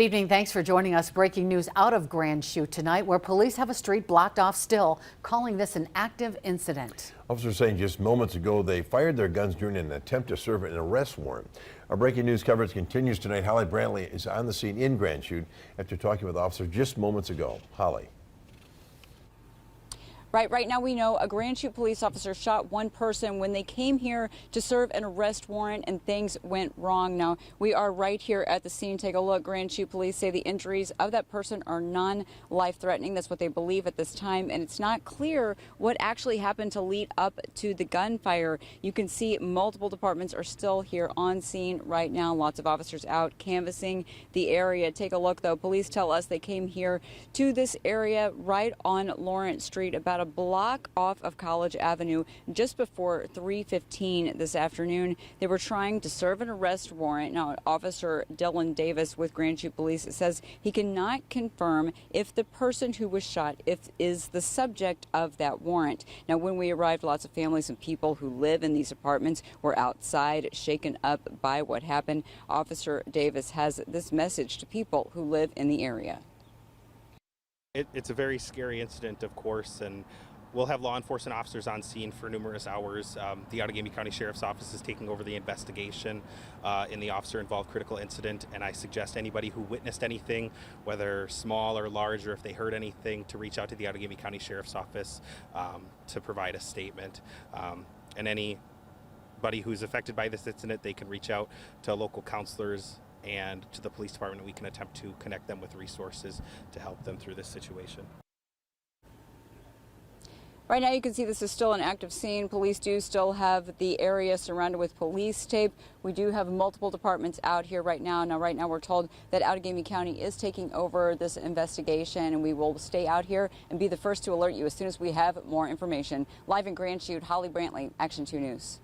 Good evening. Thanks for joining us. Breaking news out of Grand Chute tonight, where police have a street blocked off still, calling this an active incident. Officers saying just moments ago they fired their guns during an attempt to serve an arrest warrant. Our breaking news coverage continues tonight. Holly Brantley is on the scene in Grand Chute after talking with officers just moments ago. Holly. Right now we know a Grand Chute police officer shot one person when they came here to serve an arrest warrant, and things went wrong. Now we are right here at the scene. Take a look. Grand Chute police say the injuries of that person are non-life threatening. That's what they believe at this time, and it's not clear what actually happened to lead up to the gunfire. You can see multiple departments are still here on scene right now. Lots of officers out canvassing the area. Take a look though. Police tell us they came here to this area right on Lawrence Street, about a block off of College Avenue, just before 3:15 this afternoon. They were trying to serve an arrest warrant. Now, Officer Dylan with Grand Chute Police says he cannot confirm if the person who was shot is the subject of that warrant. Now, when we arrived, lots of families and people who live in these apartments were outside, shaken up by what happened. Officer Davis has this message to people who live in the area. It's a very scary incident, of course, and we'll have law enforcement officers on scene for numerous hours. The Outagamie County Sheriff's Office is taking over the investigation in the officer-involved critical incident, and I suggest anybody who witnessed anything, whether small or large, or if they heard anything, to reach out to the Outagamie County Sheriff's Office to provide a statement. And anybody who's affected by this incident, they can reach out to local counselors and to the police department. We can attempt to connect them with resources to help them through this situation. Right now you can see this is still an active scene. Police do still have the area surrounded with police tape. We do have multiple departments out here right now. Right now we're told that Outagamie County is taking over this investigation, and we will stay out here and be the first to alert you as soon as we have more information. Live in Grand Chute, Holly Brantley, Action 2 News.